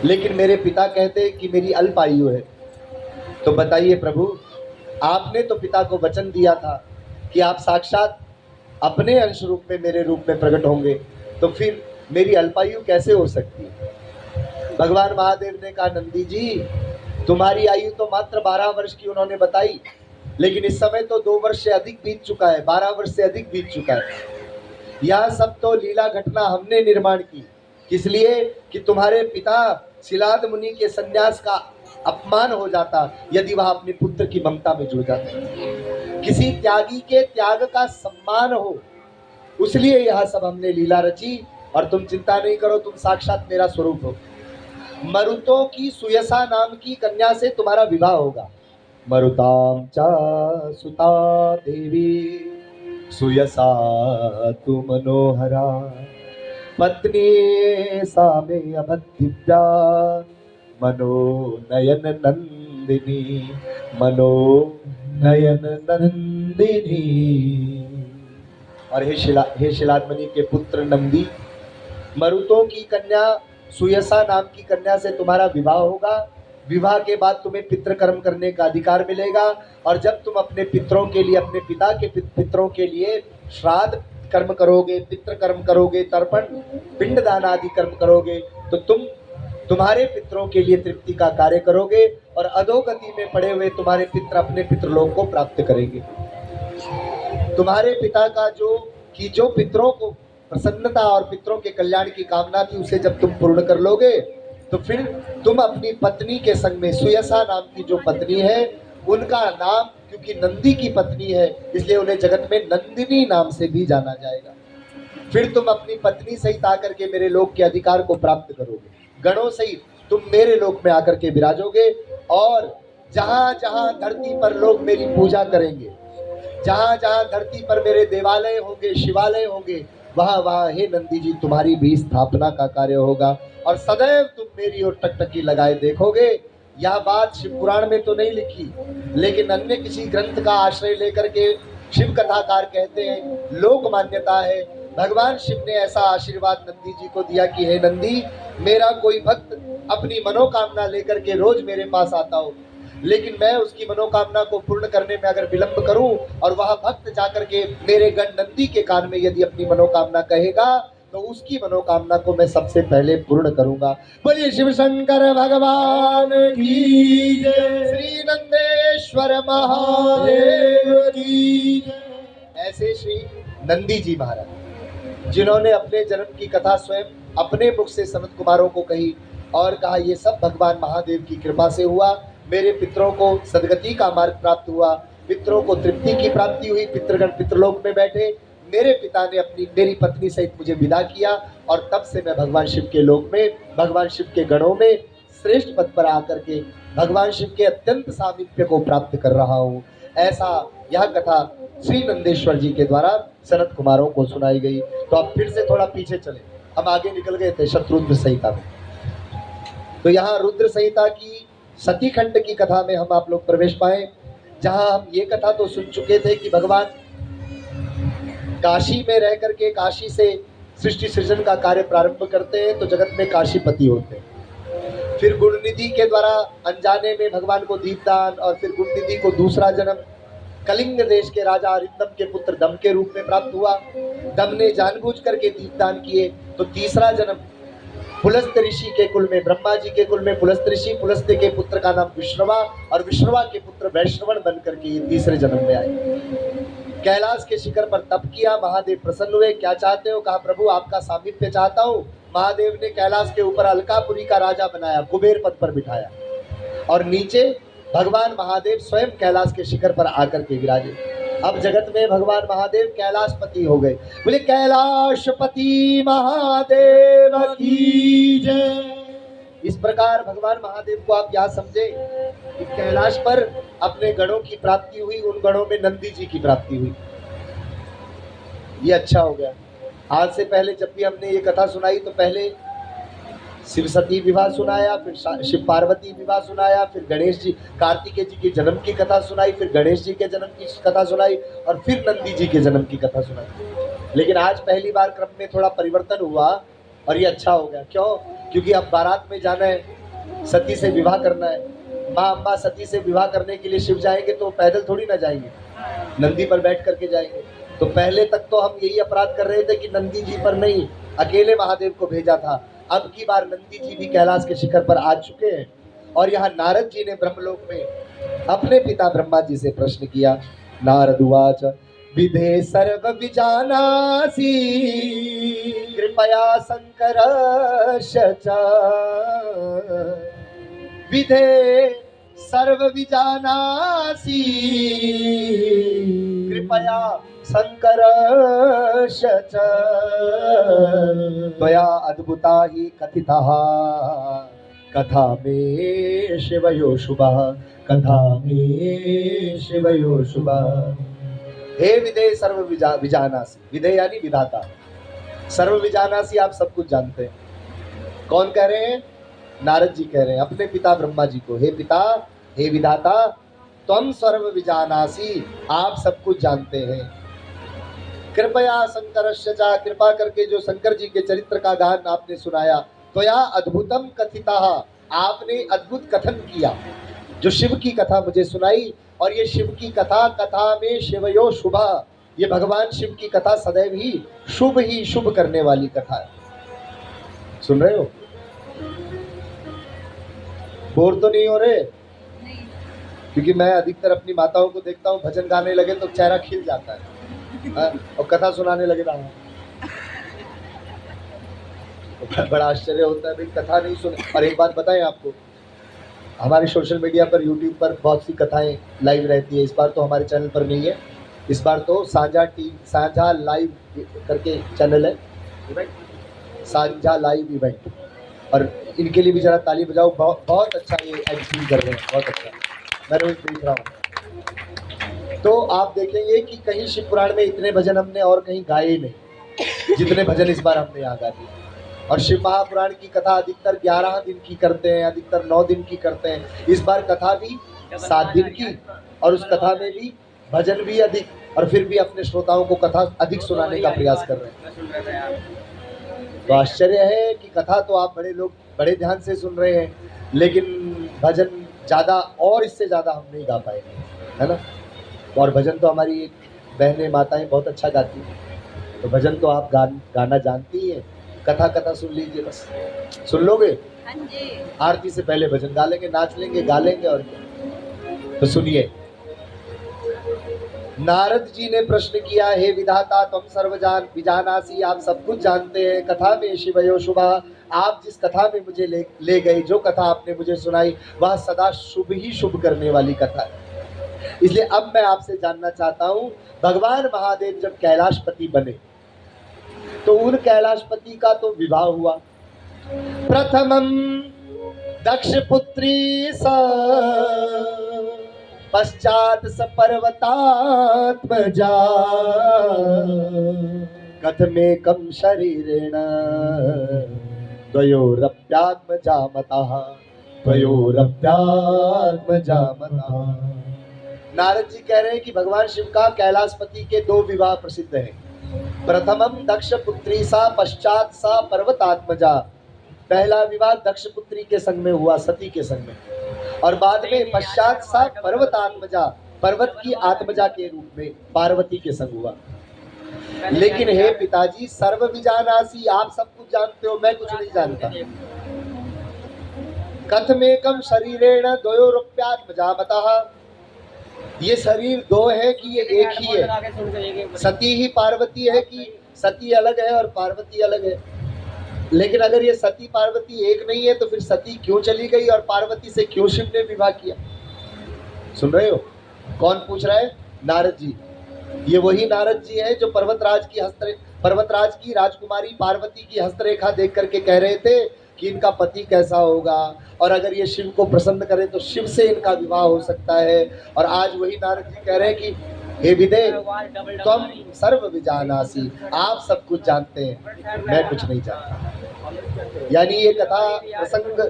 लेकिन मेरे पिता कहते कि मेरी अल्प आयु है। तो बताइए प्रभु, आपने तो पिता को वचन दिया था कि आप साक्षात अपने अंश रूप में मेरे रूप में प्रकट होंगे, तो फिर मेरी अल्पायु कैसे हो सकती है? भगवान महादेव ने कहा, नंदी जी तुम्हारी आयु तो मात्र 12 वर्ष की उन्होंने बताई, लेकिन इस समय तो 2 वर्ष से अधिक बीत चुका है, 12 वर्ष से अधिक बीत चुका है। यह सब तो लीला घटना हमने निर्माण की, किस लिए कि तुम्हारे पिता शिलाद मुनि के संन्यास का अपमान हो जाता यदि वह अपने पुत्र की ममता में जुड़ जाते। किसी त्यागी के त्याग का सम्मान हो, उसलिए यह सब हमने लीला रची। और तुम चिंता नहीं करो, तुम साक्षात मेरा स्वरूप हो। मरुतों की सुयसा नाम की कन्या से तुम्हारा विवाह होगा। मरुताम च सुता देवी सुयसा तु मनोहरा, पत्नी सा मे अभद्दिव्या मनो नयन नंदिनी, मनो नयन नंदिनी। और हे शिलादमणि के पुत्र नंदी, मरुतों की कन्या सुयसा नाम की कन्या से तुम्हारा विवाह होगा। विवाह के बाद तुम्हें पितृकर्म करने का अधिकार मिलेगा, और जब तुम अपने पितरों के लिए, अपने पिता के पितरों के लिए श्राद्ध कर्म करोगे, पितृकर्म करोगे, तर्पण पिंडदान आदि कर्म करोगे, तो तुम्हारे पितरों के लिए तृप्ति का कार्य करोगे, और अधोगति में पड़े हुए तुम्हारे पितर अपने पितृलोक को प्राप्त करेंगे। तुम्हारे पिता का जो पितरों को प्रसन्नता और पितरों के कल्याण की कामना थी, उसे जब तुम पूर्ण कर लोगे, तो फिर तुम अपनी पत्नी के संग में, सुयसा नाम की जो पत्नी है, उनका नाम, क्योंकि नंदी की पत्नी है इसलिए उन्हें जगत में नंदिनी नाम से भी जाना जाएगा। फिर तुम अपनी पत्नी सहित आकर के मेरे लोक के अधिकार को प्राप्त करोगे। गणों सहित तुम मेरे लोक में आकर के विराजोगे, और जहां जहां धरती पर लोग मेरी पूजा करेंगे, जहां जहां धरती पर मेरे देवालय होंगे, शिवालय होंगे, वहां वहां हे नंदी जी तुम्हारी भी स्थापना का कार्य होगा, और सदैव तुम मेरी ओर टकटकी लगाए देखोगे। यह बात शिव पुराण में तो नहीं लिखी, लेकिन अन्य किसी ग्रंथ का आश्रय लेकर के शिव कथाकार कहते हैं, लोक मान्यता है। भगवान शिव ने ऐसा आशीर्वाद नंदी जी को दिया कि हे नंदी, मेरा कोई भक्त अपनी मनोकामना लेकर के रोज मेरे पास आता हो, लेकिन मैं उसकी मनोकामना को पूर्ण करने में अगर विलंब करूं, और वह भक्त जाकर के मेरे गण नंदी के कान में यदि अपनी मनोकामना कहेगा, तो उसकी मनोकामना को मैं सबसे पहले पूर्ण करूंगा। बोलिए शिव शंकर भगवान की जय, श्री नंदेश्वर महादेव की जय। ऐसे श्री नंदी जी महाराज, जिन्होंने अपने जन्म की कथा स्वयं अपने मुख से सनत कुमारों को कही, और कहा ये सब भगवान महादेव की कृपा से हुआ। मेरे पितरों को सदगति का मार्ग प्राप्त हुआ, पितरों को तृप्ति की प्राप्ति हुई, पितृगण पितृलोक में बैठे, मेरे पिता ने मेरी पत्नी सहित मुझे विदा किया, और तब से मैं भगवान शिव के लोक में, भगवान शिव के गणों में श्रेष्ठ पद पर आकर के भगवान शिव के अत्यंत सामीप्य को प्राप्त कर रहा हूँ। ऐसा यह कथा श्री नंदेश्वर जी के द्वारा सनत कुमारों को सुनाई गई। तो अब फिर से थोड़ा पीछे चले, हम आगे निकल गए थे शत्रुद्र संहिता में। तो यहाँ रुद्र संहिता की सती खंड की कथा में हम आप लोग प्रवेश पाए, जहां हम ये कथा तो सुन चुके थे कि भगवान काशी में रह करके काशी से सृष्टि सृजन का कार्य प्रारंभ करते हैं, तो जगत में काशीपति होते हैं। फिर गुणनिधि के द्वारा अनजाने में भगवान को दीपदान, और फिर गुणनिधि को दूसरा जन्म कलिंग देश के राजा अरिंदम के पुत्र दम के रूप में प्राप्त हुआ। दम ने जानबूझ करके दीपदान किए, तो तीसरा जन्म पुलस्त ऋषि के कुल में, ब्रह्मा जी के कुल में पुलस्त ऋषि, पुलस्त के पुत्र का नाम विश्रवा, और विश्रवा के पुत्र वैश्रवण बन करके तीसरे जन्म में आए। कैलाश के शिखर पर तप किया, महादेव प्रसन्न हुए। क्या चाहते हो? कहा प्रभु आपका सामीप्य चाहता हूँ। महादेव ने कैलाश के ऊपर अलकापुरी का राजा बनाया, कुबेर पद पर बिठाया, और नीचे भगवान महादेव स्वयं कैलाश के शिखर पर आकर के विराजे। अब जगत में भगवान महादेव कैलाशपति हो गए। बोले कैलाशपति महादेव की जय। इस प्रकार भगवान महादेव को आप यहाँ समझे कि कैलाश पर अपने गणों की प्राप्ति हुई, उन गणों में नंदी जी की प्राप्ति हुई। ये अच्छा हो गया। आज से पहले जब भी हमने ये कथा सुनाई, तो पहले शिव सती विवाह सुनाया, फिर शिव पार्वती विवाह सुनाया, फिर गणेश जी कार्तिकेय जी के जन्म की कथा सुनाई, फिर गणेश जी के जन्म की कथा सुनाई, और फिर नंदी जी के जन्म की कथा सुनाई। लेकिन आज पहली बार क्रम में थोड़ा परिवर्तन हुआ और ये अच्छा हो गया। क्यों? क्योंकि अब बारात में जाना है, सती से विवाह करना है। माँ अम्बा सती से विवाह करने के लिए शिव जाएंगे तो पैदल थोड़ी ना जाएंगे, नंदी पर बैठ करके जाएंगे। तो पहले तक तो हम यही अपराध कर रहे थे कि नंदी जी पर नहीं, अकेले महादेव को भेजा था। अब की बार नंदी जी भी कैलाश के शिखर पर आ चुके हैं। और यहाँ नारद जी ने ब्रह्मलोक में अपने पिता ब्रह्मा जी से प्रश्न किया। नारद उवाच विधे सर्व विजानासि कृपया शंकर विधे सर्व विजानासि कृपया शंकर त्वया अद्भुता हि कथितः कथा में शिवयो शुभः, कथा में शिवयो शुभः। हे विधेय सर्व विजानासी, विधेय यानी विधाता, सर्व विजानासी आप सब कुछ जानते हैं। कौन कह रहे हैं? नारद जी कह रहे हैं अपने पिता ब्रह्मा जी को। हे पिता, हे विधाता, त्वम सर्व विजानासी, आप सब कुछ जानते हैं। कृपया शंकरस्य चा, कृपा करके जो शंकर जी के चरित्र का गान आपने सुनाया। त्वया अद्भुतम कथिता, आपने अद्भुत कथन किया, जो शिव की कथा मुझे सुनाई। और ये शिव की कथा, कथा में शिवयो शुभा, ये भगवान शिव की कथा सदैव ही शुभ करने वाली कथा है। सुन रहे हो? बोर तो नहीं हो रहे? नहीं। क्योंकि मैं अधिकतर अपनी माताओं को देखता हूँ, भजन गाने लगे तो चेहरा खिल जाता है, और कथा सुनाने लगे ना बड़ा आश्चर्य होता है, भाई कथा नहीं सुन। और एक बात बताएं आपको, हमारे सोशल मीडिया पर, यूट्यूब पर बहुत सी कथाएं लाइव रहती है। इस बार तो हमारे चैनल पर नहीं है, इस बार तो साझा लाइव करके चैनल है, साझा लाइव इवेंट। और इनके लिए भी जरा ताली बजाओ, बहुत अच्छा ये एडिटिंग कर रहे हैं, बहुत अच्छा, मैं रोज देख रहा हूँ। तो आप देखेंगे कि कहीं शिव पुराण में इतने भजन हमने और कहीं गाए ही नहीं जितने भजन इस बार हमने यहाँ गा दिए। और शिव महापुराण की कथा अधिकतर 11 दिन की करते हैं, अधिकतर 9 दिन की करते हैं। इस बार कथा भी 7 दिन की, और उस कथा में भी भजन भी अधिक, और फिर भी अपने श्रोताओं को कथा अधिक सुनाने का प्रयास कर रहे हैं। तो आश्चर्य है कि कथा तो आप बड़े लोग बड़े ध्यान से सुन रहे हैं, लेकिन भजन ज़्यादा और इससे ज़्यादा हम नहीं गा पाएंगे, है ना। और भजन तो हमारी बहनें माताएं बहुत अच्छा गाती हैं, तो भजन तो आप गाना जानती ही हैं। कथा सुन लीजिए, बस सुन लोगे? हाँ जी। आरती से पहले भजन गा लेंगे, नाच लेंगे, गा लेंगे, और क्या। तो सुनिए, नारद जी ने प्रश्न किया, हे विधाता, तुम सर्वजान विजानासी, आप सब कुछ जानते हैं। कथा में शिवयो शुभा, आप जिस कथा में मुझे ले गए, जो कथा आपने मुझे सुनाई, वह सदा शुभ ही शुभ करने वाली कथा है। इसलिए अब मैं आपसे जानना चाहता हूँ, भगवान महादेव जब कैलाशपति बने तो उन कैलाशपति का तो विवाह हुआ। प्रथमम दक्ष पुत्री सा पश्चात स पर्वतात्मजा कथमेकं शरीरेण द्वयोरप्यात्मजा मतः, द्वयोरप्यात्मजा मतः। नारद जी कह रहे हैं कि भगवान शिव का कैलाशपति के 2 विवाह प्रसिद्ध हैं। प्रथमम दक्ष पुत्री सा पश्चात सा पर्वतात्मजा, पहला विवाह दक्ष पुत्री के संग में हुआ, सती के संग में, और बाद में पश्चात सा पर्वतात्मजा, पर्वत की आत्मजा के रूप में पार्वती के संग हुआ। लेकिन हे पिताजी, सर्व विजानासी, आप सब कुछ जानते हो, मैं कुछ नहीं जानता। कथमेकम शरीरेण द्वयोरप्यात्मजा मतः, ये शरीर 2 है कि ये एक ही है? सती ही पार्वती है कि सती अलग है और पार्वती अलग है? लेकिन अगर ये सती पार्वती एक नहीं है तो फिर सती क्यों चली गई और पार्वती से क्यों शिव ने विवाह किया? सुन रहे हो? कौन पूछ रहा है? नारद जी। ये वही नारद जी है जो पर्वतराज की राजकुमारी पार्वती की हस्तरेखा देख करके कह रहे थे कि इनका पति कैसा होगा, और अगर ये शिव को प्रसन्न करे तो शिव से इनका विवाह हो सकता है। और आज वही नारद जी कह रहे हैं कि हे विदे, तुम सर्व विजानासी, आप सब कुछ जानते हैं, मैं कुछ नहीं जानता। यानी ये कथा प्रसंग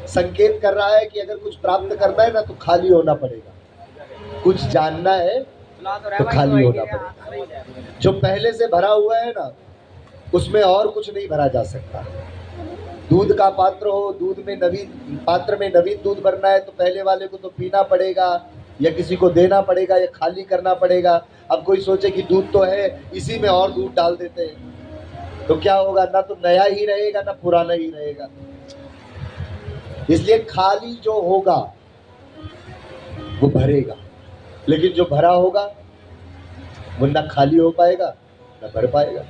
संकेत कर रहा है कि अगर कुछ प्राप्त करना है ना तो खाली होना पड़ेगा, कुछ जानना है तो खाली होना पड़ेगा। जो पहले से भरा हुआ है ना, उसमें और कुछ नहीं भरा जा सकता। दूध का पात्र हो, दूध में नवीन पात्र में नवीन दूध भरना है तो पहले वाले को तो पीना पड़ेगा या किसी को देना पड़ेगा या खाली करना पड़ेगा। अब कोई सोचे कि दूध तो है, इसी में और दूध डाल देते हैं तो क्या होगा, ना तो नया ही रहेगा ना पुराना ही रहेगा। इसलिए खाली जो होगा वो भरेगा, लेकिन जो भरा होगा वो ना खाली हो पाएगा ना भर पाएगा।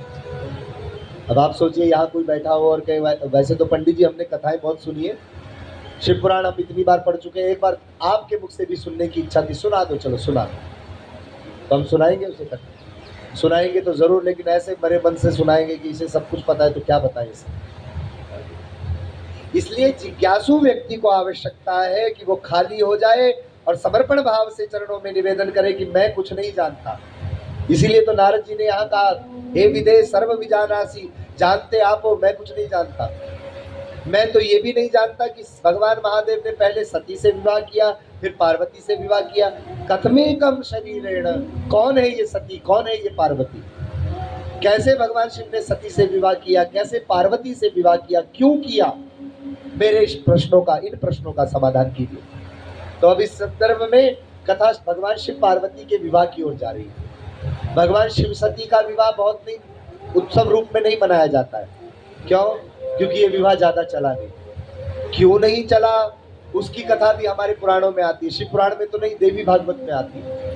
अब आप सोचिए यहाँ कोई बैठा हो और कहे, वैसे तो पंडित जी हमने कथाएं बहुत सुनी है, शिव पुराण हम इतनी बार पढ़ चुके हैं, एक बार आपके मुख से भी सुनने की इच्छा थी, सुना दो, चलो सुना दो। तो हम सुनाएंगे उसे, तक सुनाएंगे तो जरूर, लेकिन ऐसे बड़े मन से सुनाएंगे कि इसे सब कुछ पता है तो क्या बताएं इसे। इसलिए जिज्ञासु व्यक्ति को आवश्यकता है कि वो खाली हो जाए और समर्पण भाव से चरणों में निवेदन करे कि मैं कुछ नहीं जानता। इसीलिए तो नारद जी ने यहाँ कहा, हे विदेह सर्व विजानासी, जानते आप हो मैं कुछ नहीं जानता। मैं तो ये भी नहीं जानता कि भगवान महादेव ने पहले सती से विवाह किया, फिर पार्वती से विवाह किया। कथमेकम शरीरेण, कौन है ये सती, कौन है ये पार्वती, कैसे भगवान शिव ने सती से विवाह किया, कैसे पार्वती से विवाह किया, क्यों किया। मेरे इस प्रश्नों का, इन प्रश्नों का समाधान कीजिए। तो अब इस संदर्भ में कथा भगवान शिव पार्वती के विवाह की ओर जा रही है। भगवान शिव सती का विवाह बहुत नहीं उत्सव रूप में नहीं मनाया जाता है। क्यों? क्योंकि ये विवाह ज्यादा चला नहीं। क्यों नहीं चला, उसकी कथा भी हमारे पुराणों में आती है। शिव पुराण में तो नहीं, देवी भागवत में आती है।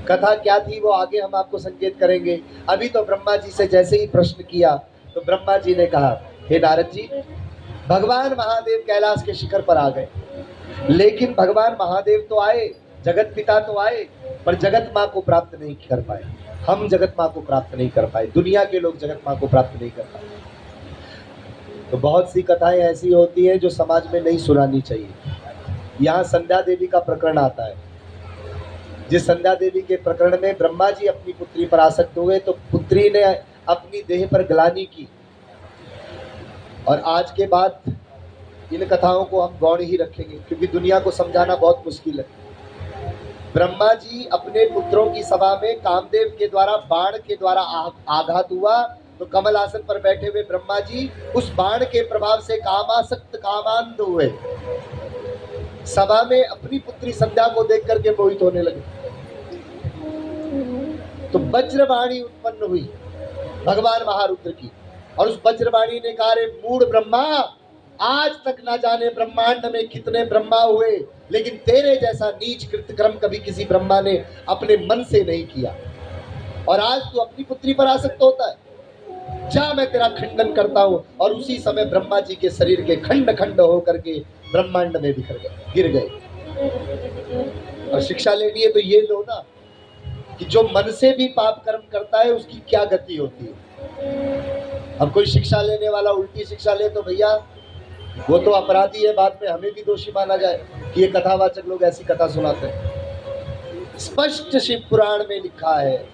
कथा क्या थी वो आगे हम आपको संकेत करेंगे। अभी तो ब्रह्मा जी से जैसे ही प्रश्न किया तो ब्रह्मा जी ने कहा, हे नारद जी, भगवान महादेव कैलाश के शिखर पर आ गए, लेकिन भगवान महादेव तो आए, जगत पिता तो आए, पर जगत माँ को प्राप्त नहीं कर पाए। हम जगत माँ को प्राप्त नहीं कर पाए, दुनिया के लोग जगत माँ को प्राप्त नहीं कर पाए। तो बहुत सी कथाएं ऐसी होती हैं जो समाज में नहीं सुनानी चाहिए। यहाँ संध्या देवी का प्रकरण आता है। जिस संध्या देवी के प्रकरण में ब्रह्मा जी अपनी पुत्री पर आसक्त हुए तो पुत्री ने अपनी देह पर ग्लानि की, और आज के बाद इन कथाओं को हम गौण ही रखेंगे क्योंकि दुनिया को समझाना बहुत मुश्किल है। ब्रह्मा जी अपने पुत्रों की सभा में कामदेव के द्वारा बाण के द्वारा आघात हुआ तो कमल आसन पर बैठे हुए ब्रह्मा जी उस बाण के प्रभाव से कामासक्त कामांध हुए। सभा में अपनी पुत्री संध्या को देख करके मोहित होने लगे। तो वज्रवाणी उत्पन्न हुई भगवान महारुद्र की, और उस वज्रवाणी ने कहा, रे मूढ़ ब्रह्मा, आज तक ना जाने ब्रह्मांड में कितने ब्रह्मा हुए, लेकिन तेरे जैसा नीच कृतक्रम कभी किसी ब्रह्मा ने अपने मन से नहीं किया, और आज तू अपनी पुत्री पर आसक्त होता है। जा, मैं तेरा खंडन करता हूँ। और उसी समय ब्रह्मा जी के शरीर के खंड खंड होकर के ब्रह्मांड में बिखर गए, गिर गए। और शिक्षा लेनी है तो ये लो ना कि जो मन से भी पाप कर्म करता है उसकी क्या गति होती है। अब कोई शिक्षा लेने वाला उल्टी शिक्षा ले तो भैया वो तो अपराधी है, बाद में हमें भी दोषी माना जाए कि ये कथावाचक लोग ऐसी कथा सुनाते हैं। स्पष्ट शिव पुराण में लिखा है,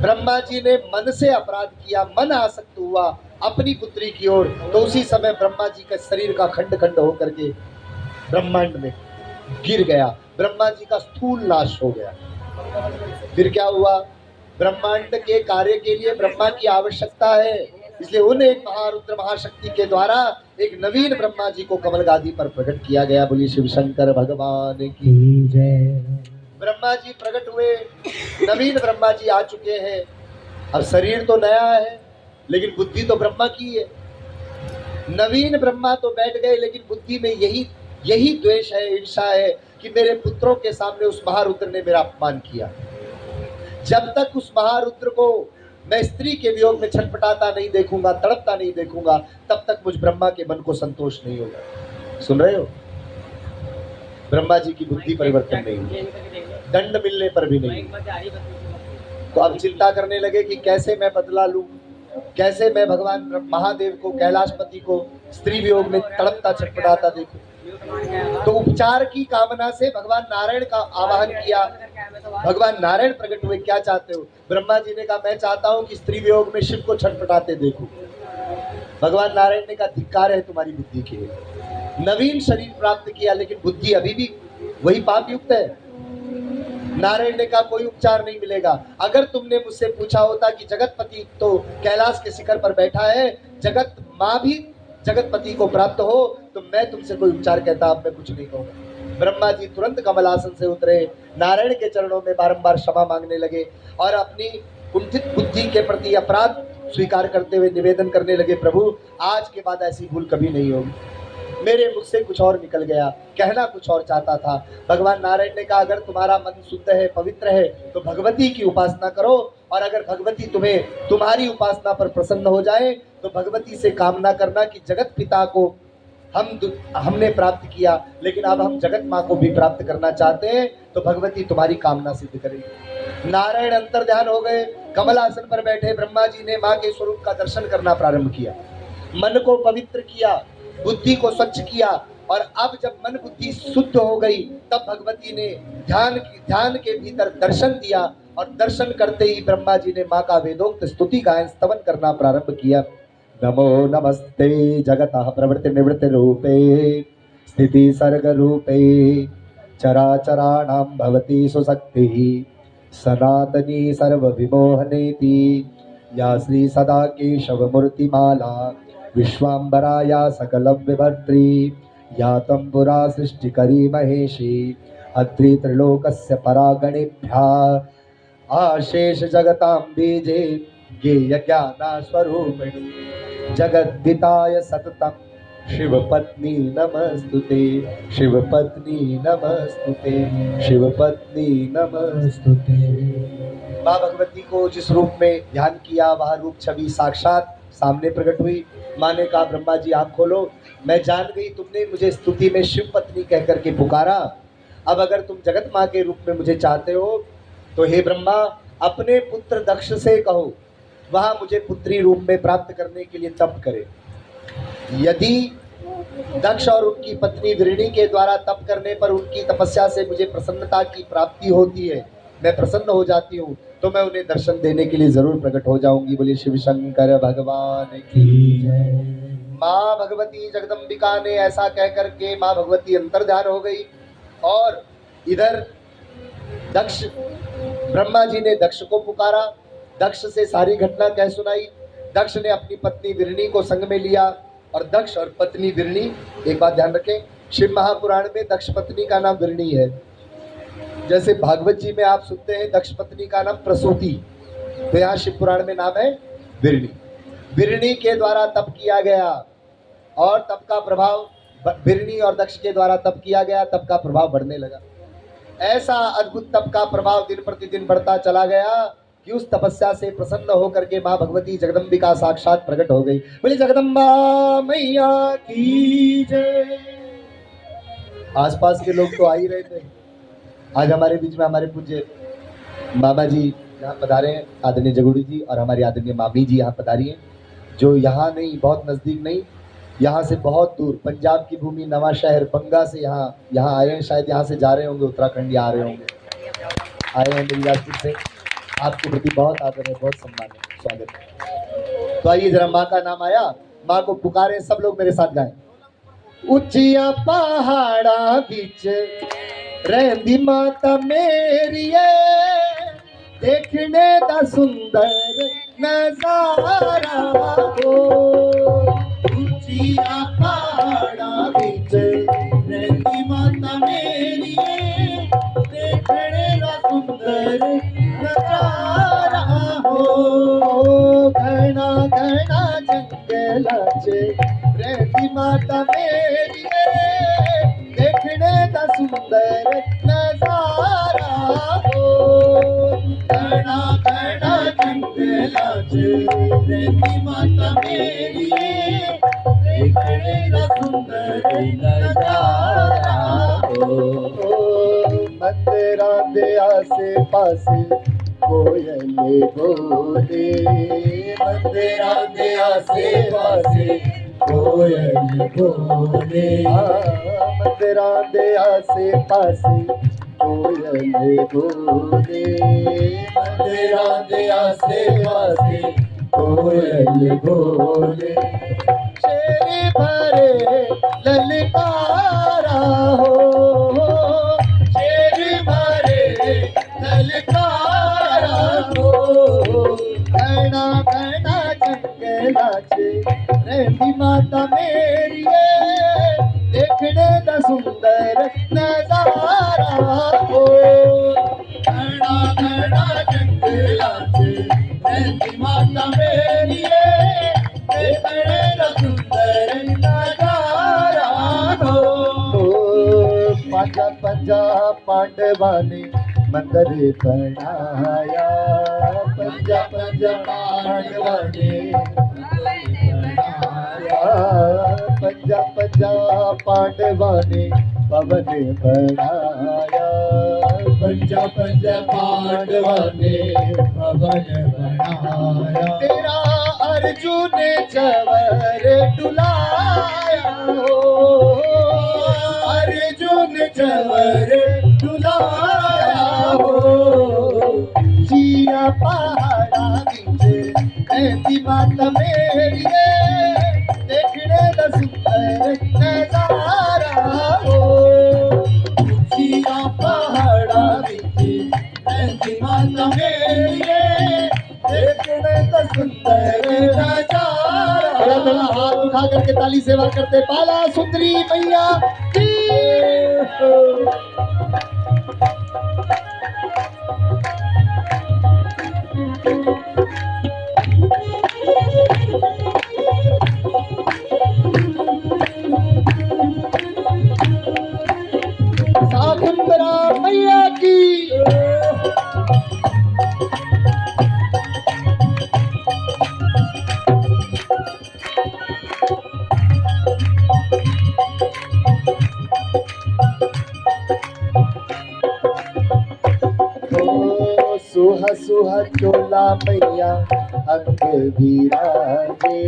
ब्रह्मा जी ने मन से अपराध किया, मन आसक्त हुआ अपनी पुत्री की ओर, तो उसी समय ब्रह्मा जी का शरीर का खंड खंड होकर के ब्रह्मांड में गिर गया। ब्रह्मा जी का स्थूल नाश हो गया। फिर क्या हुआ? ब्रह्मांड के कार्य के लिए ब्रह्मा की आवश्यकता है, इसलिए उन एक महारुद्र महाशक्ति के द्वारा एक नवीन ब्रह्मा जी को कमल गादी पर प्रकट किया गया। बोलिए शिव शंकर भगवान की जय। ब्रह्मा जी प्रकट हुए, नवीन ब्रह्मा जी आ चुके हैं। अब शरीर तो नया है लेकिन बुद्धि तो ब्रह्मा की है। नवीन ब्रह्मा तो बैठ गए लेकिन बुद्धि में यही द्वेष है, ईर्षा है कि मेरे पुत्रों के सामने उस महारुद्र ने मेरा अपमान किया। जब तक उस महारुद्र को मैं स्त्री के वियोग में छटपटाता नहीं देखूंगा, तड़पता नहीं देखूंगा, तब तक मुझ ब्रह्मा के मन को संतोष नहीं होगा। सुन रहे हो? ब्रह्मा जी की बुद्धि परिवर्तन नहीं हुई, दंड मिलने पर भी नहीं। तो अब चिंता करने लगे कि कैसे मैं बदला लूं, कैसे मैं भगवान महादेव को, कैलाशपति को स्त्री वियोग में तड़पता छटपटाता देखूं। तो उपचार की कामना से भगवान नारायण का आवाहन किया। भगवान नारायण प्रकट हुए, क्या चाहते हो? ब्रह्मा जी ने कहा, मैं चाहता हूं कि स्त्री वियोग में शिव को छटपटाते देखूं। भगवान नारायण ने कहा, धिक्कार है तुम्हारी बुद्धि के लिए। नवीन शरीर प्राप्त किया लेकिन बुद्धि अभी भी वही पाप युक्त है। नारायण ने कहा कोई उपचार नहीं मिलेगा। अगर तुमने मुझसे पूछा होता कि जगतपति तो कैलाश के शिखर पर बैठा है, जगत माँ भी जगतपति को प्राप्त हो, तो मैं तुमसे कोई उपचार कहता, अब मैं कुछ नहीं कहूँगा। ब्रह्मा जी तुरंत कमलासन से उतरे, नारायण के चरणों में बारंबार क्षमा मांगने लगे और अपनी कुंठित बुद्धि के प्रति अपराध स्वीकार करते हुए निवेदन करने लगे, प्रभु आज के बाद ऐसी भूल कभी नहीं होगी। मेरे मुख से कुछ और निकल गया, कहना कुछ और चाहता था। भगवान नारायण ने कहा अगर तुम्हारा मन शुद्ध है, पवित्र है, तो भगवती की उपासना करो, और अगर भगवती तुम्हें तुम्हारी उपासना पर प्रसन्न हो जाए तो भगवती से कामना करना कि जगत पिता को हमने प्राप्त किया, लेकिन अब हम जगत माँ को भी प्राप्त करना चाहते हैं, तो भगवती तुम्हारी कामना सिद्ध करेगी। नारायण अंतर ध्यान हो गए, कमलासन पर बैठे ब्रह्मा जी ने माँ के स्वरूप का दर्शन करना प्रारंभ किया, मन को पवित्र किया, बुद्धि को स्वच्छ किया, और अब जब मन बुद्धि शुद्ध हो गई तब भगवती ने ध्यान के भीतर दर्शन दिया, और दर्शन करते ही ब्रह्मा जी ने माँ का वेदोक्त स्तुति गायन स्तवन करना प्रारंभ किया। नमो नमस्ते जगतः प्रवृत्ति निवृत्ति रूपे स्थिति सर्ग रूपे चराचराणां भवती सुशक्ति सनातनी सर्व विमोहनेति या श्री सदा केशव मूर्तिमाला विश्वाम्बराया सकलं विभर्त्री या तंबुरा सृष्टिकरी महेशी अत्रि त्रिलोकस्य परागणेभ्यः आशेष जगतां बीजे गेय ज्ञाना स्वरूपिणी जगद्दिताय सततं शिवपत्नी नमस्तुते, शिवपत्नी नमस्तुते, शिवपत्नी नमस्तुते। माँ भगवती को जिस रूप में ध्यान किया वह रूप छवि साक्षात सामने प्रकट हुई। माँ ने कहा ब्रह्मा जी आप खोलो, मैं जान गई तुमने मुझे स्तुति में शिव पत्नी कह करके पुकारा, अब अगर तुम जगत माँ के रूप में मुझे चाहते हो तो हे ब्रह्मा अपने पुत्र दक्ष से कहो वह मुझे पुत्री रूप में प्राप्त करने के लिए तप करे। यदि दक्ष और उनकी पत्नी वृणी के द्वारा तप करने पर उनकी तपस्या से मुझे प्रसन्नता की प्राप्ति होती है, मैं प्रसन्न हो जाती हूँ, तो मैं उन्हें दर्शन देने के लिए जरूर प्रकट हो जाऊंगी। बोलिए शिव शंकर भगवान की जय। माँ भगवती जगदम्बिका ने ऐसा कह करके माँ भगवती अंतर्ध्यान हो गई, और इधर दक्ष ब्रह्मा जी ने दक्ष को पुकारा, दक्ष से सारी घटना कह सुनाई। दक्ष ने अपनी पत्नी वृणी को संग में लिया, और दक्ष और पत्नी वृणी, एक बात ध्यान रखें, शिव महापुराण में दक्ष पत्नी का नाम वृणी है, जैसे भागवत जी में आप सुनते हैं दक्ष पत्नी का नाम प्रसूति, तो यहाँ शिव पुराण में नाम है वृणी। वृणी के द्वारा तप किया गया, और तप का प्रभाव वृणी और दक्ष के द्वारा तप किया गया, तप का प्रभाव बढ़ने लगा। ऐसा अद्भुत तप का प्रभाव दिन प्रतिदिन बढ़ता चला गया कि उस तपस्या से प्रसन्न होकर के माँ भगवती जगदम्बिका साक्षात प्रकट हो गई। बोले जगदम्बा मैया की जय। आसपास के लोग तो आ ही रहे थे। आज हमारे बीच में हमारे पूज्य मामा जी यहाँ पधारे हैं, आदरणीय जगुड़ी जी, और हमारी आदरणीय मामी जी यहाँ पधारी हैं, जो यहाँ नहीं, बहुत नज़दीक नहीं, यहाँ से बहुत दूर पंजाब की भूमि नवा शहर बंगा से यहाँ आए हैं, शायद यहाँ से जा रहे होंगे उत्तराखंड या आ रहे होंगे, आए हैं मिर्जापुर से। आपके प्रति बहुत आदर है, बहुत सम्मान है, स्वागत है। तो आइए जरा माँ का नाम आया, माँ को पुकारे, सब लोग मेरे साथ गाएं। उच्चिया पहाड़ा बीच रहंदी माता मेरी देखने दा सुंदर नजारा हो। उच्चिया पहाड़ा बीच रहंदी माता मेरी देखने दा सुंदर नजारा हो। घना घना जंगलाचे रहंदी माता मेरी देखने दा सुंदर नजारा हो। घना घना जंगलाचे रहंदी माता मेरी देखने दा सुंदर नजारा हो। मंदिरां दे आसे पासे कोयल बोले, मंदिरां दे आसे पासे कोयल बोले, मंदिरां दे आसे पासे कोयल बोले, मंदिरां दे आसे पासे कोयल बोले। शेर भरे ललकारा हो, शेर भरे माता मेरी देखने दा सुंदर नजारा हो। घना घना जंगलां च रहंदी माता मेरी देखने दा सुंदर नजारा हो। पंजा पंजा पांडवां ने मंदिर बनाया, पंजा पंजा पांडवां ने पंजा पंजा पांडवां ने भवन बनाया, पंजा पंजा पांडवां ने भवन बनाया। तेरा अर्जुन चवर डुलाया हो, अर्जुन चवर डुलाया हो। जिया पहाड़ा विच रहंदी माता मेरी देखने दा सुंदर नजारा हो। जिया पहाड़ा विच रहंदी माता मेरी देखने दा सुंदर नजारा। हाथ उठा करके ताली सेवा करते बाला सुंदरी मैया की। साकुंतला मैया की। सुहा सुहा चोला मैया अंग विराजे,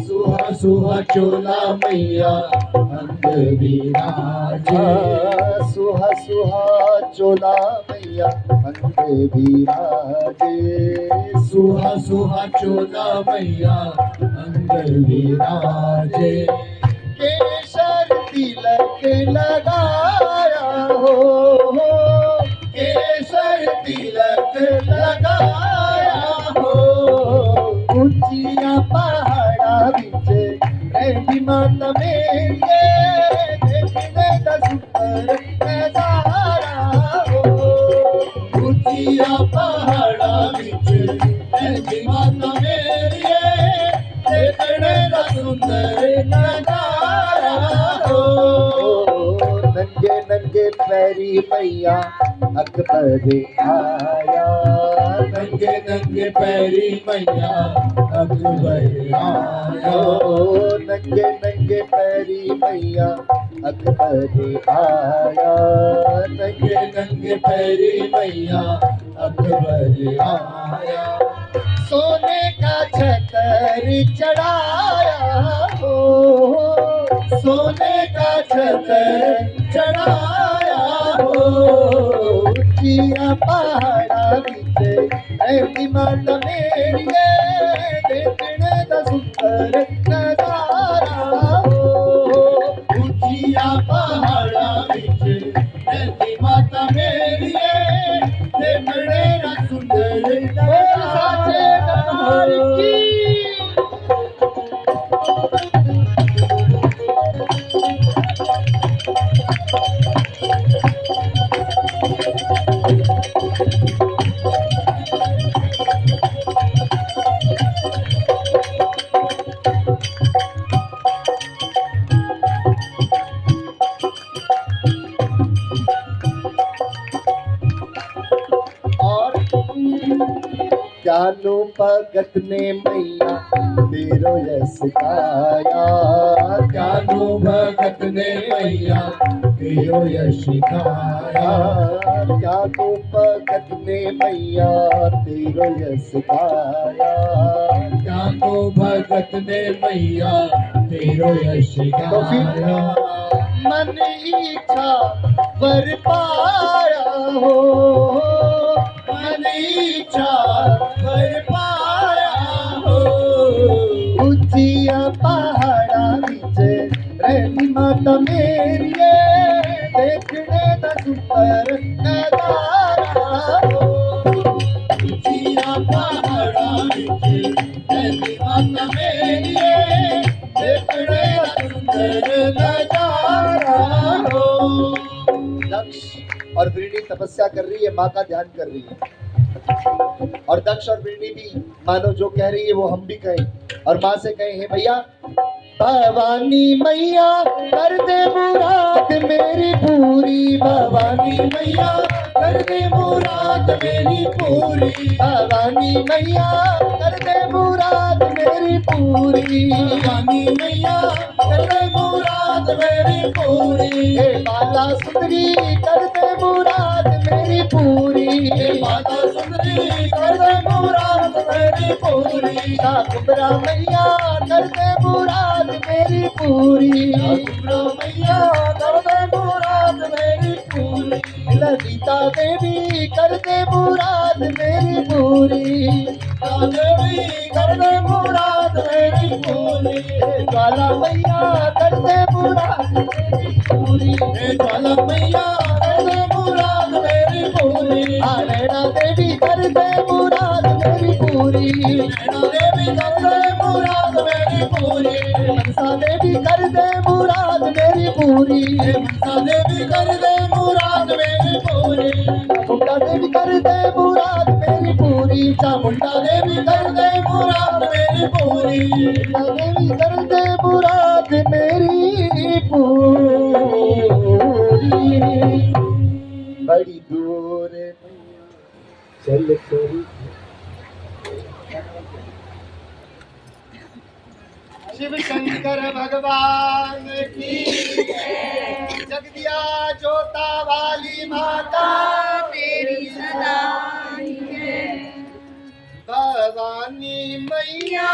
सुहा सुहा चोला मैया अंग विराजे। सुहा सुहा चोला मैया अंग विराजे, सुहा सुहा चोला मैया अंग विराजे। केसर तिलक लगाया हो, केसर तिलक लगाया हो। ऊंचिया पहाड़ा विच रहंदी माता मेरी देखने दा सुंदर नजारा हो। ऊंचिया पहाड़ा विच रहंदी माता मेरी देखने दा सुंदर नजारा हो। नंगे नंगे पैरी मैया अकबर आया, नंगे नंगे पैरी मैया अकबर आया। नंगे नंगे पैरी मैया अकबर आया, नंगे नंगे पैरी मैया अकबर आया। सोने का छतर चढ़ाया हो, सोने का छतर चढ़ाया हो। ऊंचिया पहाड़ा विच रहंदी माता मेरी देखने दा सुंदर नजारा हो। ऊंचिया पहाड़ा विच रहंदी माता मेरी देखने दा सुंदर नजारा की। जानो भगत ने मैया तेरो यश गाया, जानो भगत ने मैया तेरो यश गाया। जानो भगत ने मैया तेरो यश गाया, जानो भगत ने मैया तेरो यश गाया। मन इच्छा वर पाया हो, मन इच्छा वर पाया हो। ऊंचिया पहाड़ा विच रहंदी माता मेरी देखने दा सुंदर नजारा हो। ऊंचिया पहाड़ा विच रहंदी माता मेरी दक्ष और वृणी तपस्या कर रही है, माँ का ध्यान कर रही है। और दक्ष और वृणी भी मानो जो कह रही है वो हम भी कहें, और माँ से कहें, हे भैया भवानी मैया कर दे मुराद मेरी पूरी, भवानी मैया कर दे मुराद मेरी पूरी, भवानी मैया कर दे मुराद मेरी पूरी, भवानी मैया कर दे मुराद मेरी पूरी, हे माता सुंदरी कर दे मुराद मेरी पूरी, हे माता सुंदरी कर दे मुराद मेरी पूरी, कुबरा मैया कर दे मुराद मेरी पूरी, कुबरा मैया कर दे मुराद मेरी पूरी, ललिता देवी कर दे मुराद मेरी पूरी, देवी कर दे मुराद मेरी पूरी, ज्वाला मैया कर दे मुराद मेरी पूरी, ज्वाला मैया कर दे मुराद मेरी पूरी, नैना देवी कर दे मुराद मेरी पूरी, नैना देवी कर दे मुराद मेरी पूरी, मनसा देवी कर दे मुराद मेरी पूरी, मनसा देवी कर दे मुराद मेरी पूरी, चामुंडा देवी कर दे मुराद मेरी पूरी, चामुंडा देवी कर दे मुराद मेरी पूरी, देवी कर दे मुराद मेरी पूरी, बड़ी दूर चल करी। शिव शंकर भगवान की जगदिया जोता वाली माता तेरी सदा भवानी मैया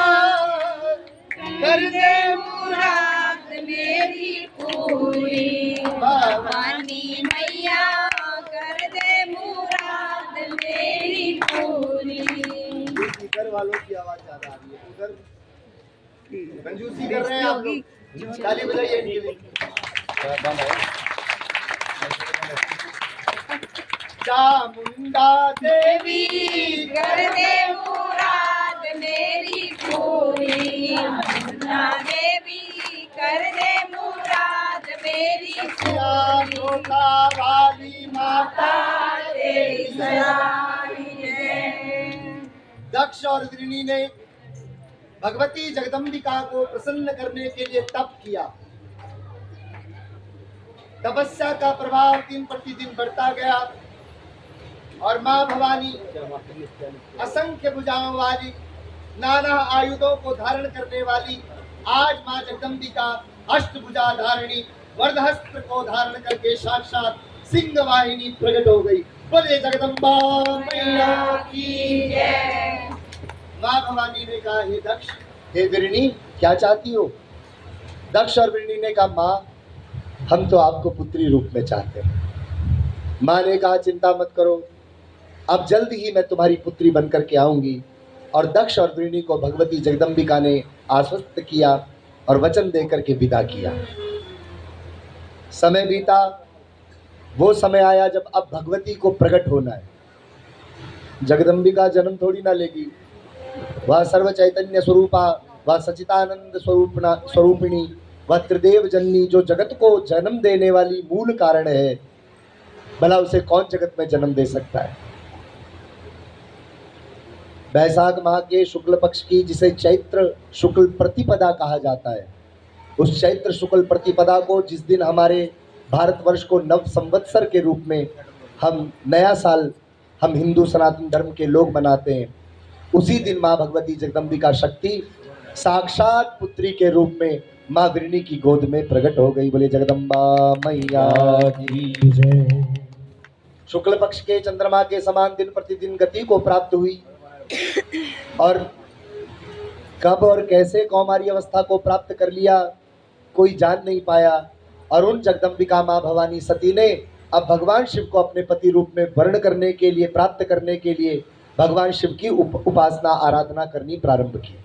कर दे मुराद मेरी पूरी, भवानी मैया कर दे मुराद मेरी पूरी। घर वालों की आवाज ज्यादा आ रही है, उधर कंजूसी कर रहे हैं आप लोग, ताली बजाइए इनके लिए। चामुंडा देवी कर दे मुराद मेरी पूरी, चामुंडा देवी कर दे मुराद मेरी पूरी, जोता वाली माता तेरी सलामी है। दक्ष और वृणी ने भगवती जगदम्बिका को प्रसन्न करने के लिए तप किया। तपस्या का प्रभाव दिन प्रतिदिन बढ़ता गया और मां भवानी असंख्य भुजाओं वाली, नाना आयुधों को धारण करने वाली, आज मां जगदम्बिका अष्टभुजा धारिणी वरदहस्त को धारण करके साक्षात सिंह वाहिनी प्रकट हो गई। बोले जगदम्बा मैया की जय। मां भवानी ने कहा, हे दक्ष, हे वृणी, क्या चाहती हो? दक्ष और वृणी ने कहा, मां हम तो आपको पुत्री रूप में चाहते हैं। मां ने कहा, चिंता मत करो, अब जल्द ही मैं तुम्हारी पुत्री बनकर के आऊंगी। और दक्ष और वृणी को भगवती जगदम्बिका ने आश्वस्त किया और वचन देकर के विदा किया। समय बीता, वो समय आया जब अब भगवती को प्रकट होना है। जगदम्बिका जन्म थोड़ी ना लेगी, वह सर्व चैतन्य स्वरूपा, वह सचितानंद स्वरूपिणी, वह त्रिदेव जननी, जो जगत को जन्म देने वाली मूल कारण है, भला उसे कौन जगत में जन्म दे सकता है? वैशाख माह के शुक्ल पक्ष की, जिसे चैत्र शुक्ल प्रतिपदा कहा जाता है, उस चैत्र शुक्ल प्रतिपदा को, जिस दिन हमारे भारतवर्ष को नव संवत्सर के रूप में, हम नया साल हम हिंदू सनातन धर्म के लोग मनाते हैं, उसी दिन माँ भगवती जगदम्बिका शक्ति साक्षात पुत्री के रूप में माँ वृणी की गोद में प्रकट हो गई। बोले जगदम्बा मैया की जय। शुक्ल पक्ष के चंद्रमा के समान दिन प्रतिदिन गति को प्राप्त हुई और कब और कैसे कौमारी अवस्था को प्राप्त कर लिया कोई जान नहीं पाया। और उन जगदम्बिका माँ भवानी सती ने अब भगवान शिव को अपने पति रूप में वर्ण करने के लिए, प्राप्त करने के लिए भगवान शिव की उपासना आराधना करनी प्रारंभ की।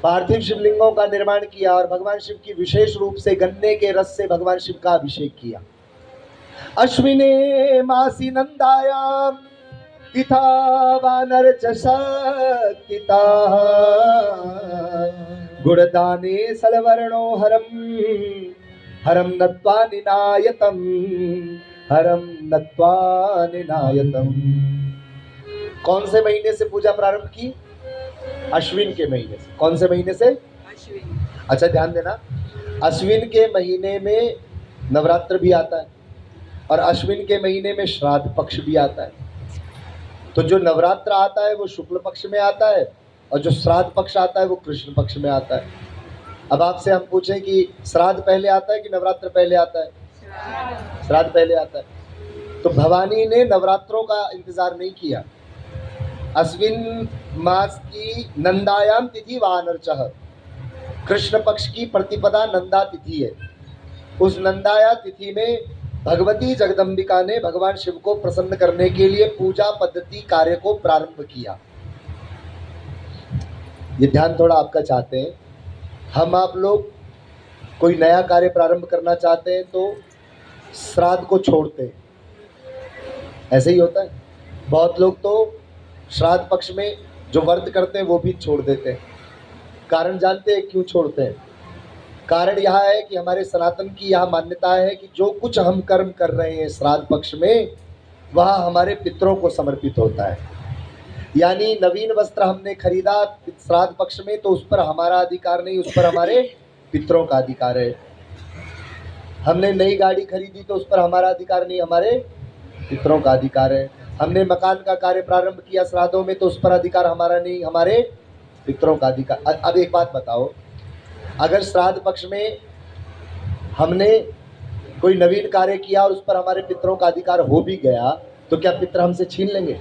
पार्थिव शिवलिंगों का निर्माण किया और भगवान शिव की विशेष रूप से गन्ने के रस से भगवान शिव का अभिषेक किया। अश्विने मासी नंदायाम तिथा वानर चशक्तिता गुणदाने सलवर्णो हरम हरम नत्वा निनायतम, हरम नत्वा निनायतम। कौन से महीने से पूजा प्रारंभ की? अश्विन के महीने से। कौन से महीने से? अच्छा ध्यान देना, अश्विन के महीने में नवरात्र भी आता है और अश्विन के महीने में श्राद्ध पक्ष भी आता है। तो जो नवरात्र आता है वो शुक्ल पक्ष में आता है और जो श्राद्ध पक्ष आता है वो कृष्ण पक्ष में आता है। अब आपसे हम पूछें कि श्राद्ध पहले आता है कि नवरात्र पहले आता है? श्राद्ध पहले आता है। तो भवानी ने नवरात्रों का इंतजार नहीं किया। अश्विन मास की नंदायाम तिथि वानरचह, कृष्ण पक्ष की प्रतिपदा नंदा तिथि है। उस नंदाया तिथि में भगवती जगदम्बिका ने भगवान शिव को प्रसन्न करने के लिए पूजा पद्धति कार्य को प्रारंभ किया। ये ध्यान थोड़ा आपका चाहते हैं। हम आप लोग कोई नया कार्य प्रारंभ करना चाहते हैं तो श्राद्ध को छोड़ते हैं, ऐसे ही होता है। बहुत लोग तो श्राद्ध पक्ष में जो व्रत करते हैं वो भी छोड़ देते हैं। कारण जानते हैं क्यों छोड़ते हैं? कारण यह है कि हमारे सनातन की यह मान्यता है कि जो कुछ हम कर्म कर रहे हैं श्राद्ध पक्ष में वह हमारे पितरों को समर्पित होता है। यानी नवीन वस्त्र हमने खरीदा श्राद्ध पक्ष में तो उस पर हमारा अधिकार नहीं, उस पर हमारे पितरों का अधिकार है। हमने नई गाड़ी खरीदी तो उस पर हमारा अधिकार नहीं, हमारे पितरों का अधिकार है। हमने मकान का कार्य प्रारंभ किया श्राद्धों में तो उस पर अधिकार हमारा नहीं, हमारे पितरों का अधिकार। अब एक बात बताओ, अगर श्राद्ध पक्ष में हमने कोई नवीन कार्य किया और उस पर हमारे पितरों का अधिकार हो भी गया तो क्या पितर हमसे छीन लेंगे?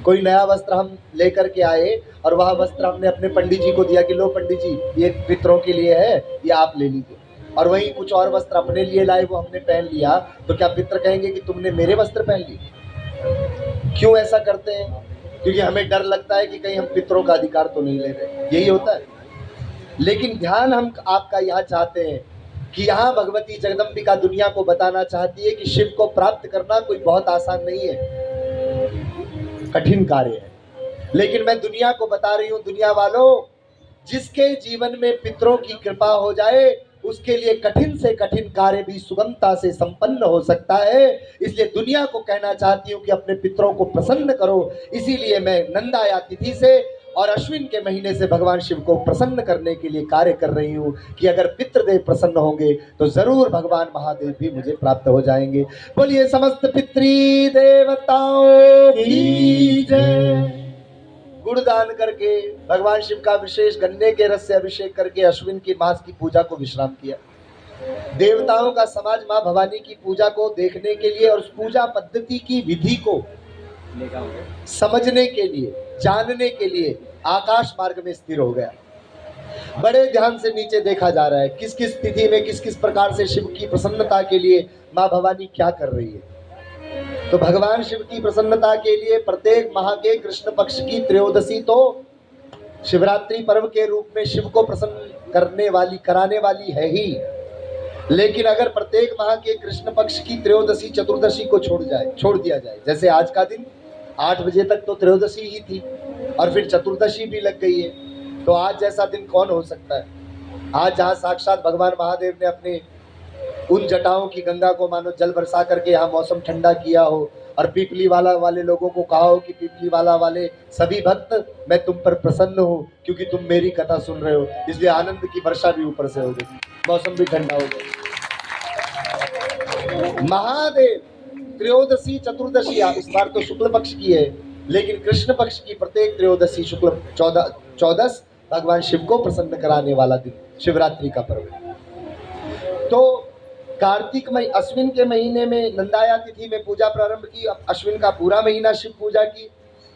कोई नया वस्त्र हम लेकर के आए और वह वस्त्र हमने अपने पंडित जी को दिया कि लो पंडित जी ये पितरों के लिए है, ये आप ले लीजिए, और वहीं कुछ और वस्त्र अपने लिए लाए वो हमने पहन लिया, तो क्या पितर कहेंगे कि तुमने मेरे वस्त्र पहन लिए? क्यों ऐसा करते हैं? क्योंकि हमें डर लगता है कि कहीं हम पितरों का अधिकार तो नहीं ले रहे, यही होता है। लेकिन ध्यान हम आपका यहाँ चाहते हैं कि यहाँ भगवती जगदम्बिका दुनिया को बताना चाहती है कि शिव को प्राप्त करना कोई बहुत आसान नहीं है, कठिन कार्य है। लेकिन मैं दुनिया को बता रही हूँ, दुनिया वालों, जिसके जीवन में पितरों की कृपा हो जाए उसके लिए कठिन से कठिन कार्य भी सुगमता से संपन्न हो सकता है। इसलिए दुनिया को कहना चाहती हूँ कि अपने पितरों को प्रसन्न करो। इसीलिए मैं नंदाया तिथि से और अश्विन के महीने से भगवान शिव को प्रसन्न करने के लिए कार्य कर रही हूँ कि अगर पितृदेव प्रसन्न होंगे तो जरूर भगवान महादेव भी मुझे प्राप्त हो जाएंगे। बोलिए समस्त पितृ देवताओं की जय। गुणदान करके भगवान शिव का विशेष गन्ने के रस से अभिषेक करके अश्विन की मास की पूजा को विश्राम किया। देवताओं का समाज मां भवानी की पूजा को देखने के लिए और उस पूजा पद्धति की विधि को समझने के लिए, जानने के लिए आकाश मार्ग में स्थिर हो गया। बड़े ध्यान से नीचे देखा जा रहा है किस किस तिथि में किस किस प्रकार से शिव की प्रसन्नता के लिए मां भवानी क्या कर रही है। तो भगवान शिव की प्रसन्नता के लिए प्रत्येक माह के कृष्ण पक्ष की त्रयोदशी तो शिवरात्रि पर्व के रूप में शिव को प्रसन्न कराने वाली है ही। लेकिन अगर प्रत्येक माह के कृष्ण पक्ष की त्रयोदशी चतुर्दशी को छोड़ दिया जाए, जैसे आज का दिन 8 बजे तक तो त्रयोदशी ही थी और फिर चतुर्दशी भी लग गई है, तो आज जैसा दिन कौन हो सकता है। आज जहाँ साक्षात भगवान महादेव ने अपने उन जटाओं की गंगा को मानो जल बरसा करके यहाँ मौसम ठंडा किया हो और पीपली वाला वाले लोगों को कहा हो कि पीपली वाला वाले सभी भक्त मैं तुम पर प्रसन्न हूँ क्योंकि तुम मेरी कथा सुन रहे हो, इसलिए आनंद की वर्षा भी ऊपर से हो गई, मौसम भी ठंडा हो गया। महादेव त्रयोदशी चतुर्दशी इस बार तो शुक्ल पक्ष की है, लेकिन कृष्ण पक्ष की प्रत्येक त्रयोदशी शुक्ल 14 भगवान शिव को प्रसन्न कराने वाला दिन शिवरात्रि का पर्व है। तो कार्तिक अश्विन के महीने में नंदाया तिथि में पूजा प्रारंभ की, अश्विन का पूरा महीना शिव पूजा की।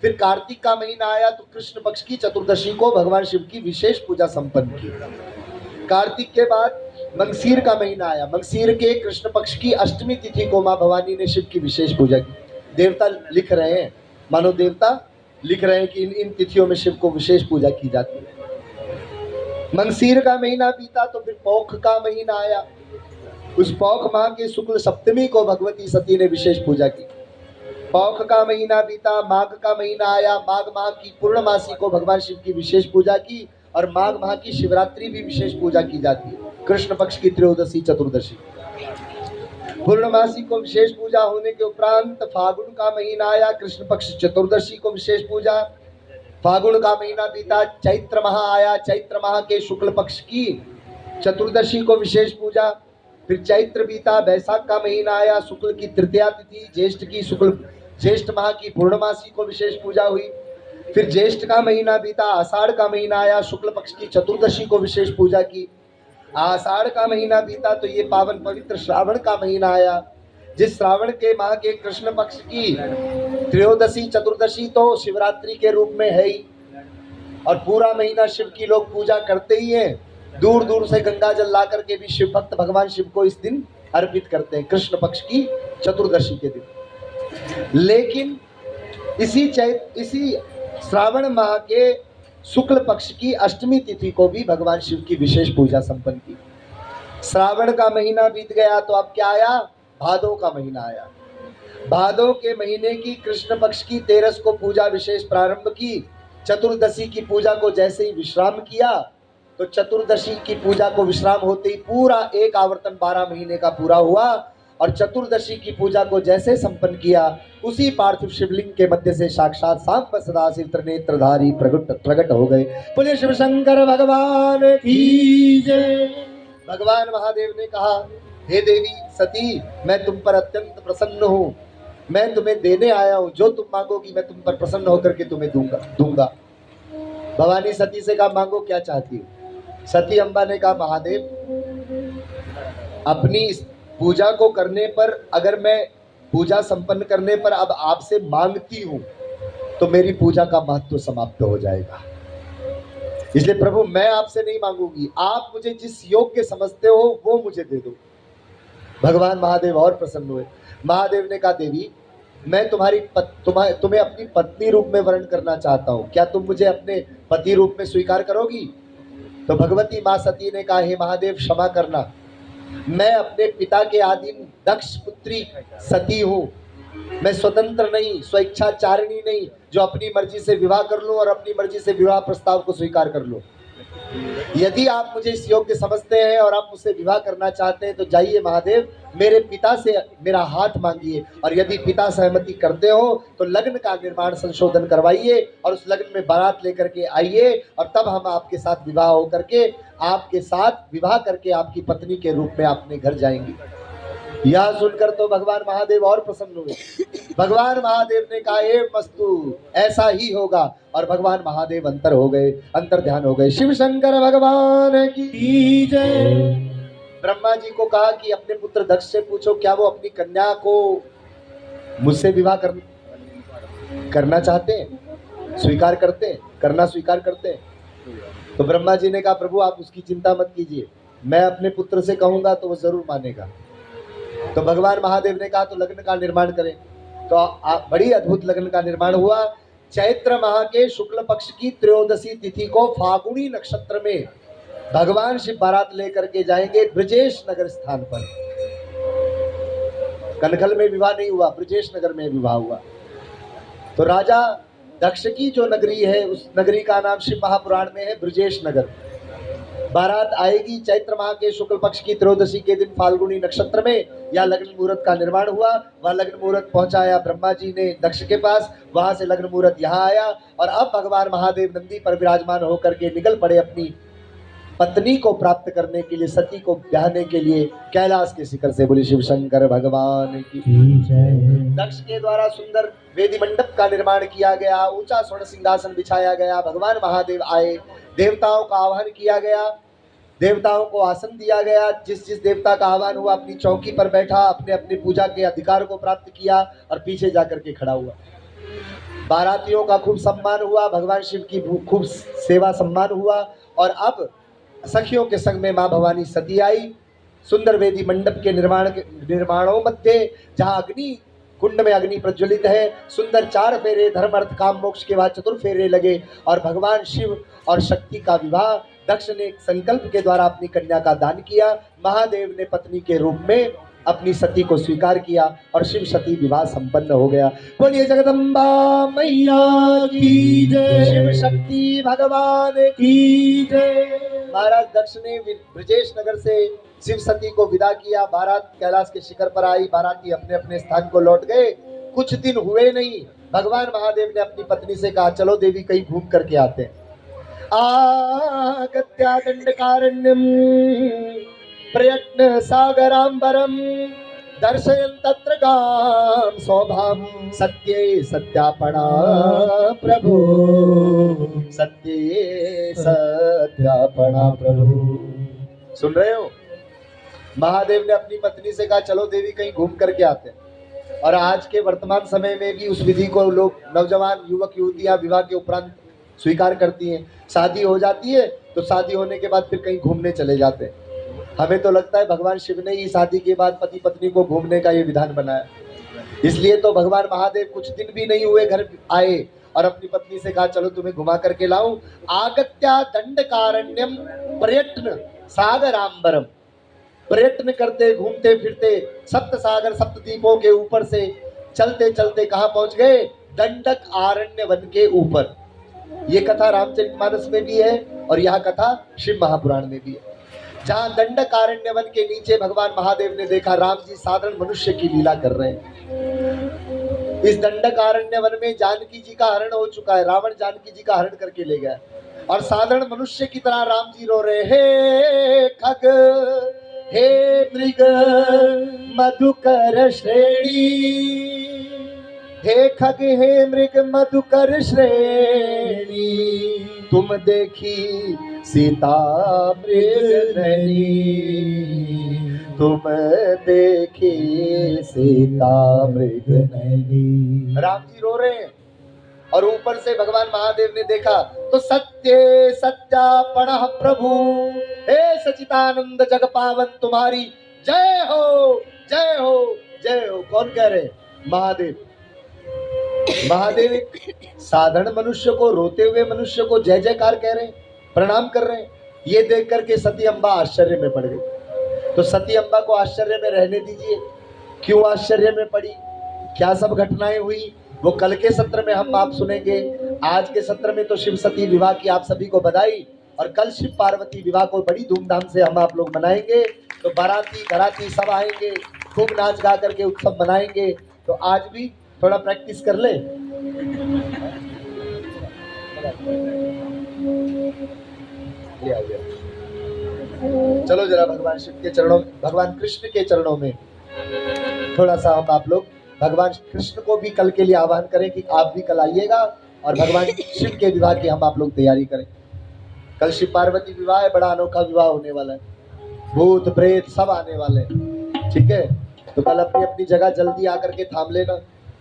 फिर कार्तिक का महीना आया तो कृष्ण पक्ष की चतुर्दशी को भगवान शिव की विशेष पूजा संपन्न की। कार्तिक के बाद मंगसीर का महीना आया, मंगसीर के कृष्ण पक्ष की अष्टमी तिथि को मां भवानी ने शिव की विशेष पूजा की। देवता लिख रहे हैं, मानो देवता लिख रहे हैं कि इन तिथियों में शिव को विशेष पूजा की जाती है। मंगसीर का महीना बीता तो फिर पौख का महीना आया, उस पौख माह के शुक्ल सप्तमी को भगवती सती ने विशेष पूजा की। पौख का महीना बीता, माघ का महीना आया, माघ माह की पूर्णमासी को भगवान शिव की विशेष पूजा की और माघ माह की शिवरात्रि भी विशेष पूजा की जाती है। कृष्ण पक्ष की त्रयोदशी चतुर्दशी। पूर्णमासी को विशेष पूजा होने के उपरांत फागुन का महीना आया, कृष्ण पक्ष चतुर्दशी को विशेष पूजा। फागुन का महीना बीता, चैत्र माह आया, चैत्र माह के शुक्ल पक्ष की चतुर्दशी को विशेष पूजा। फिर चैत्र बीता, वैशाख का महीना आया, शुक्ल की तृतीया तिथि, ज्येष्ठ माह की पूर्णमासी को विशेष पूजा हुई। फिर ज्येष्ठ का महीना बीता, आषाढ़ का महीना आया, शुक्ल पक्ष की चतुर्दशी को विशेष पूजा की। आषाढ़ का महीना बीता तो ये पावन पवित्र श्रावण का महीना आया, जिस श्रावण के माह के कृष्ण पक्ष की त्रयोदशी चतुर्दशी तो शिवरात्रि के रूप में है ही, और पूरा महीना शिव की लोग पूजा करते ही हैं। दूर दूर से गंगा जल ला करके भी शिव भक्त भगवान शिव को इस दिन अर्पित करते हैं, कृष्ण पक्ष की चतुर्दशी के दिन। लेकिन इसी श्रावण माह के शुक्ल पक्ष की अष्टमी तिथि को भी भगवान शिव की विशेष पूजा संपन्न की। श्रावण का महीना बीत गया तो अब क्या आया? भादो का महीना आया। भादो के महीने की कृष्ण पक्ष की 13 को पूजा विशेष प्रारंभ की। चतुर्दशी की पूजा को जैसे ही विश्राम किया तो चतुर्दशी की पूजा को विश्राम होते ही पूरा एक आवर्तन 12 महीने का पूरा हुआ, और चतुर्दशी की पूजा को जैसे संपन्न किया उसी पार्थिव शिवलिंग के मध्य से साक्षात सांब सदाशिव त्रिनेत्रधारी प्रकट हो गए। बोले शिव शंकर भगवान की जय। भगवान महादेव ने कहा, हे देवी सती, मैं तुम पर अत्यंत प्रसन्न हूँ, मैं तुम्हें देने आया हूँ, जो तुम मांगोगी मैं तुम पर प्रसन्न होकर के तुम्हें दूंगा। भवानी सती से कहा, मांगो क्या चाहती हो? सती अम्बा ने कहा, महादेव, अपनी इस पूजा को करने पर, अगर मैं पूजा संपन्न करने पर अब आपसे मांगती हूँ तो मेरी पूजा का महत्व समाप्त हो जाएगा। इसलिए प्रभु मैं आपसे नहीं मांगूंगी, आप मुझे जिस योग्य समझते हो वो मुझे दे दो। भगवान महादेव और प्रसन्न हुए। महादेव ने कहा, देवी, मैं तुम्हें अपनी पत्नी रूप में वर्ण करना चाहता हूँ, क्या तुम मुझे अपने पति रूप में स्वीकार करोगी? तो भगवती माँ सती ने कहा, हे महादेव क्षमा करना, मैं अपने पिता के आधीन दक्ष पुत्री सती हूँ, मैं स्वतंत्र नहीं, स्वेच्छाचारिणी नहीं, जो अपनी मर्जी से विवाह कर लूं और अपनी मर्जी से विवाह प्रस्ताव को स्वीकार कर लूं। यदि आप मुझे इस योग्य समझते हैं और आप मुझसे विवाह करना चाहते हैं तो जाइए महादेव, मेरे पिता से मेरा हाथ मांगिए, और यदि पिता सहमति करते हो तो लग्न का निर्माण संशोधन करवाइए और उस लग्न में बारात लेकर के आइए, और तब हम आपके साथ विवाह होकर के आपके साथ विवाह करके आपकी पत्नी के रूप में अपने घर जाएंगे। यह सुनकर तो भगवान महादेव और प्रसन्न हुए। भगवान महादेव ने कहा, हे मस्तु, ऐसा ही होगा, और भगवान महादेव अंतर ध्यान हो गए। शिव शंकर भगवान की जय। ब्रह्मा जी को कहा कि अपने पुत्र दक्ष से पूछो, क्या वो अपनी कन्या को मुझसे विवाह करना चाहते हैं, करना स्वीकार करते हैं? तो ब्रह्मा जी ने कहा, प्रभु आप उसकी चिंता मत कीजिए, मैं अपने पुत्र से कहूंगा तो वो जरूर मानेगा। तो भगवान महादेव ने कहा, तो लग्न का निर्माण करें। तो बड़ी अद्भुत लग्न का निर्माण हुआ। चैत्र माह के शुक्ल पक्ष की त्रयोदशी तिथि को फागुनी नक्षत्र में भगवान शिव बारात लेकर के जाएंगे ब्रजेश नगर स्थान पर। कनखल में विवाह नहीं हुआ, ब्रजेश नगर में विवाह हुआ। तो राजा दक्ष की जो नगरी है, उस नगरी का नाम शिव महापुराण में है ब्रजेश नगर। बारात आएगी चैत्र माह के शुक्ल पक्ष की त्रयोदशी के दिन फाल्गुनी नक्षत्र में। या लग्न मुहूर्त का निर्माण हुआ, वह लग्न मुहूर्त पहुंचाया ब्रह्मा जी ने दक्ष के पास, वहां से लग्न मुहूर्त यहाँ आया, और अब भगवान महादेव नंदी पर विराजमान होकर के निकल पड़े अपनी पत्नी को प्राप्त करने के लिए, सती को ब्याहने के लिए कैलाश के शिखर से। बोले शिव शंकर भगवान की जय। दक्ष के द्वारा सुंदर वेदी मंडप का निर्माण किया गया, ऊंचा स्वर्ण सिंहासन बिछाया गया, भगवान महादेव आए, देवताओं का आह्वान किया गया, देवताओं को आसन दिया गया। जिस जिस देवता का आह्वान हुआ अपनी चौकी पर बैठा, अपने अपने पूजा के अधिकार को प्राप्त किया और पीछे जाकर के खड़ा हुआ। बारातियों का खूब सम्मान हुआ, भगवान शिव की खूब सेवा सम्मान हुआ, और अब सखियों के संग में माँ भवानी सती आई। सुंदर वेदी मंडप के निर्माणों मध्य, जहाँ अग्नि कुंड में अग्नि प्रज्वलित है, सुंदर 4 फेरे धर्म अर्थ काम मोक्ष के बाद 4 फेरे लगे, और भगवान शिव और शक्ति का विवाह। दक्ष ने एक संकल्प के द्वारा अपनी कन्या का दान किया। महादेव ने पत्नी के रूप में अपनी सती को स्वीकार किया और शिव सती विवाह संपन्न हो गया। बोलिए जगदम्बा मैया की जय, शिव शक्ति भगवान की जय। महाराज दक्ष ने ब्रजेश नगर से शिव सती को विदा किया। बारात कैलाश के शिखर पर आई, बाराती अपने अपने स्थान को लौट गए। कुछ दिन हुए नहीं, भगवान महादेव ने अपनी पत्नी से कहा चलो देवी कहीं घूम करके आते हैं। आगत्या दंडकारण्यम प्रयत्न सागरांबरम दर्शयन् तत्र गां शोभां सत्ये सत्यापणा प्रभु, सत्ये सत्यापणा प्रभु। सुन रहे हो? महादेव ने अपनी पत्नी से कहा चलो देवी कहीं घूम करके आते हैं। और आज के वर्तमान समय में भी उस विधि को लोग, नौजवान युवक युवतियां विवाह के उपरांत स्वीकार करती हैं। शादी हो जाती है तो शादी होने के बाद फिर कहीं घूमने चले जाते हैं। हमें तो लगता है भगवान शिव ने ही शादी के बाद पति पत्नी को घूमने का ये विधान बनाया। इसलिए तो भगवान महादेव कुछ दिन भी नहीं हुए घर आए और अपनी पत्नी से कहा चलो तुम्हें घुमा करके लाऊं। आगत्या दंडकारण्यम प्रयत्न सागरांबरम, प्रयत्न करते घूमते फिरते सप्त सागर सप्त द्वीपों के ऊपर से चलते चलते कहाँ पहुंच गए? दंडक आरण्य वन के ऊपर। ये कथा रामचरितमानस में भी है और यह कथा शिव महापुराण में भी है। जहाँ दंडकारण्य वन के नीचे भगवान महादेव ने देखा राम जी साधारण मनुष्य की लीला कर रहे हैं। इस दंडकारण्य वन में जानकी जी का हरण हो चुका है। रावण जानकी जी का हरण करके ले गया और साधारण मनुष्य की तरह राम जी रो रहे, हे खग हे मृग मधुकर श्रेणी, हे खग हे मृग मधुकर श्रेणी, तुम देखी सीता मृग नैनी, तुम देखी सीता मृग नैनी। राम जी रो रहे हैं और ऊपर से भगवान महादेव ने देखा तो सत्य सत्यापण प्रभु, हे सचिदानंद जग पावन तुम्हारी जय हो जय हो जय हो। कौन कह रहे? महादेव। महादेव एक साधारण मनुष्य को, रोते हुए मनुष्य को जय जयकार कह रहे हैं, प्रणाम कर रहे हैं। ये देख करके सती अम्बा आश्चर्य में पड़ गई। तो सती अम्बा को आश्चर्य में रहने दीजिए। क्यों आश्चर्य में पड़ी, क्या सब घटनाएं हुई, वो कल के सत्र में हम आप सुनेंगे। आज के सत्र में तो शिव सती विवाह की आप सभी को बधाई, और कल शिव पार्वती विवाह को बड़ी धूमधाम से हम आप लोग मनाएंगे। तो बाराती घराती सब आएंगे, खूब नाच गा करके उत्सव मनाएंगे। तो आज भी थोड़ा प्रैक्टिस कर ले। चलो जरा भगवान शिव के चरणों, भगवान कृष्ण के चरणों में थोड़ा सा हम आप लोग भगवान कृष्ण को भी कल के लिए आह्वान करें कि आप भी कल आइएगा और भगवान शिव के विवाह की हम आप लोग तैयारी करें। कल शिव पार्वती विवाह है, बड़ा अनोखा विवाह होने वाला है। भूत प्रेत सब आने वाले हैं, ठीक है? तो कल अपनी अपनी जगह जल्दी आकर के थाम लेना।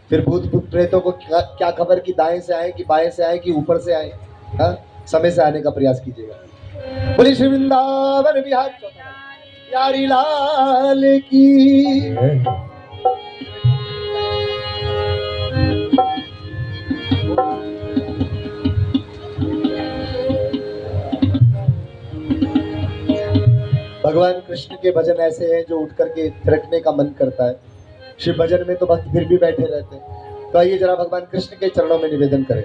फिर भूत प्रेतों को क्या खबर कि दाएं से आए कि बाएं से आए कि ऊपर से आए, हाँ, समय से आने का प्रयास कीजिएगा। बोलिए श्री वृंदावन बिहारी प्यारी लाल की। भगवान कृष्ण के भजन ऐसे हैं जो उठ करके थिरकने का मन करता है। शिव भजन में तो भक्त फिर भी बैठे रहते हैं। तो आइए जरा भगवान कृष्ण के चरणों में निवेदन करें।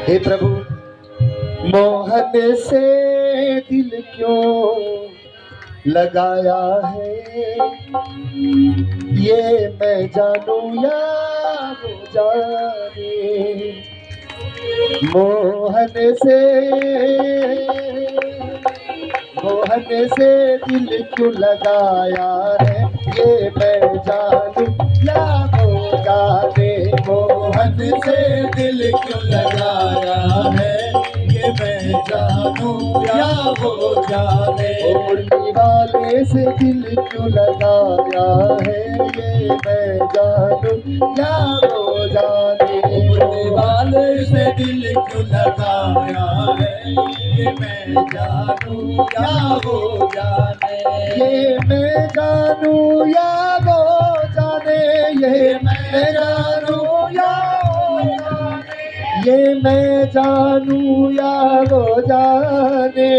हे प्रभु, मोहन से दिल क्यों लगाया है, ये मैं जानू या वो जाने। मोहन से दिल क्यों लगाया है, ये मैं जानू या वो जाने। मोहन से दिल क्यों लगाया है, ये मैं जानू या वो जाने। मुरली वाले से दिल क्यों लगाया है, ये मैं जानू या वो जाने। मुरली वाले से दिल क्यों लगाया है, ये मैं जानू या वो जाने। ये मैं जानू या वो जाने, ये मैं जानू या वो जाने। ये मैं जानू या वो जाने,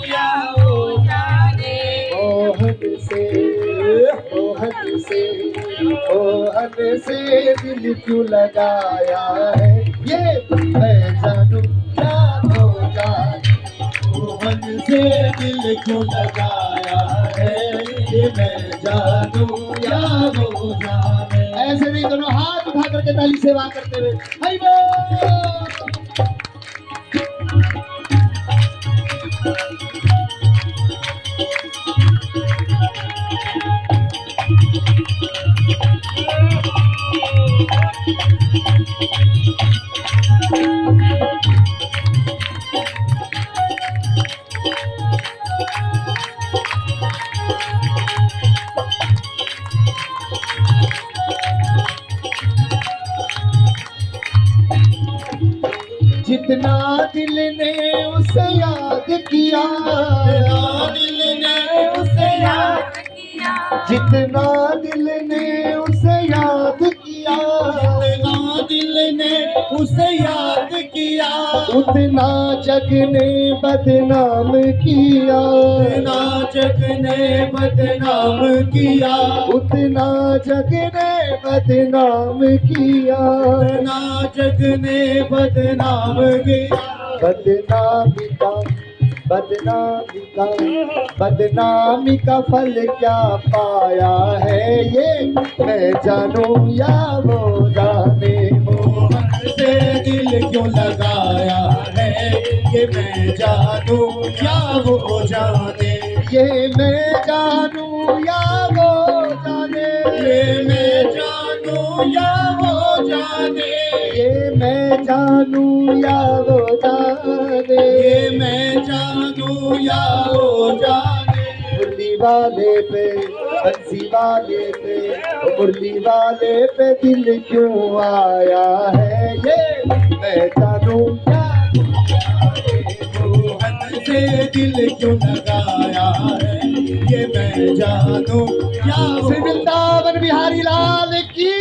या वो जाने। मोहन मोहन से दिल क्यों लगाया है, ये मैं जानूं क्या वो जाने। मोहन से दिल क्यों लगाया है, ये मैं जानूं या वो जाने। ऐसे नहीं, दोनों हाथ उठा करके ताली सेवा करते हुए हाय बोल। जितना दिल ने उसे याद किया, दिल ने उसे याद किया, जितना दिल ने उसे याद किया, जितना दिल ने उसे याद किया, उतना जग ने बदनाम किया, उतना जग ने बदनाम किया, उतना जग ने बदनाम किया, उतना जग ने बदनाम किया। बदनामी का फल क्या पाया है, ये मैं जानूं या वो जाने। मोहन से दिल क्यों लगाया है, ये मैं जानूं या वो जाने। ये मैं जानूं या वो जाने, ये मैं जानूं या वो जाने, ये मैं जानूं या वो जाने, ये मैं जानूं या वो जाने। मुरली वाले पे, बंसी वाले पे, मुरली वाले पे दिल क्यों आया है, ये मैं जानूं या मोहन से दिल क्यों लगाया है, ये मैं जानूं या श्री वृंदावन बिहारी लाल की।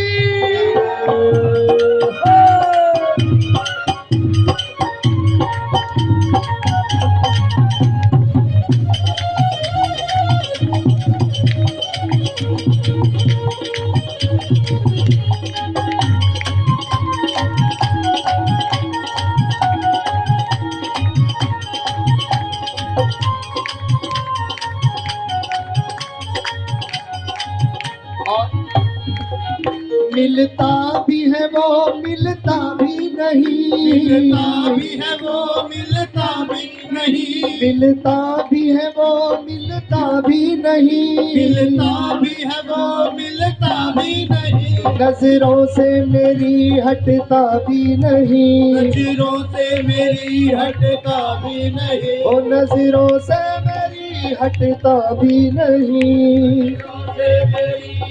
मिलता भी है वो मिलता भी नहीं, मिलता भी है वो मिलता भी नहीं, मिलता भी है वो मिलता भी नहीं, मिलता भी है वो मिलता भी नहीं। नजरों से मेरी हटता भी नहीं, नजरों से मेरी हटता भी नहीं, ओ नजरों से मेरी हटता भी नहीं,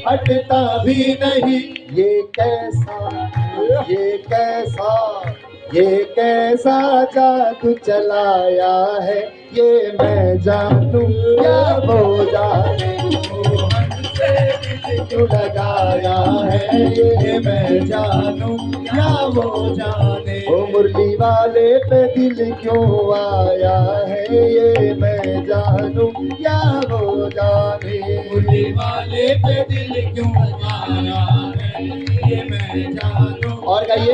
हटता भी नहीं। ये कैसा, ये कैसा, ये कैसा जादू चलाया है, ये मैं जानूं या वो जाने। मोहन से दिल क्यों लगाया है, ये मैं जानूं या वो जाने। ओ मुरली वाले पे दिल क्यों आया है, ये मैं जानूं या वो जाने। मुरली वाले पे दिल क्यों आया है, ये मैं जानूं। और गाइए,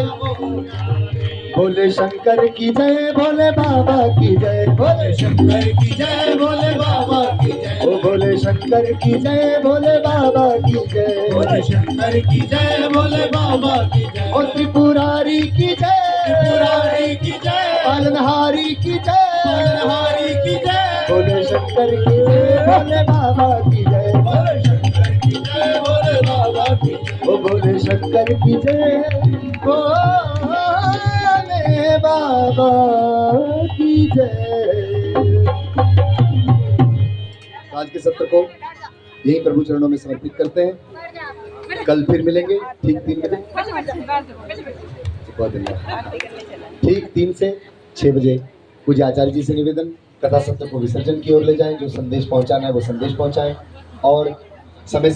भोले शंकर की जय, भोले बाबा की जय, भोले शंकर की जय, भोले बाबा की जय, ओ भोले शंकर की जय, भोले बाबा की जय, भोले शंकर की जय, भोले बाबा की जय, ओ त्रिपुरारी की जय, त्रिपुरारी की जय, पालनहारी की जय, पालनहारी की जय, भोले शंकर की जय, भोले बाबा की जय, भोले शंकर की जय, भोले बाबा की जय, ओ भोले शंकर की जय, भोले बाबा की जय। आज के सत्र को यही प्रभु चरणों में समर्पित करते हैं। कल फिर मिलेंगे ठीक 3 बजे। बहुत धन्यवाद। ठीक 3 से 6 बजे पूज्य आचार्य जी से निवेदन, कथा सत्र को विसर्जन की ओर ले जाएं। जो संदेश पहुंचाना है वो संदेश पहुंचाएं और समय से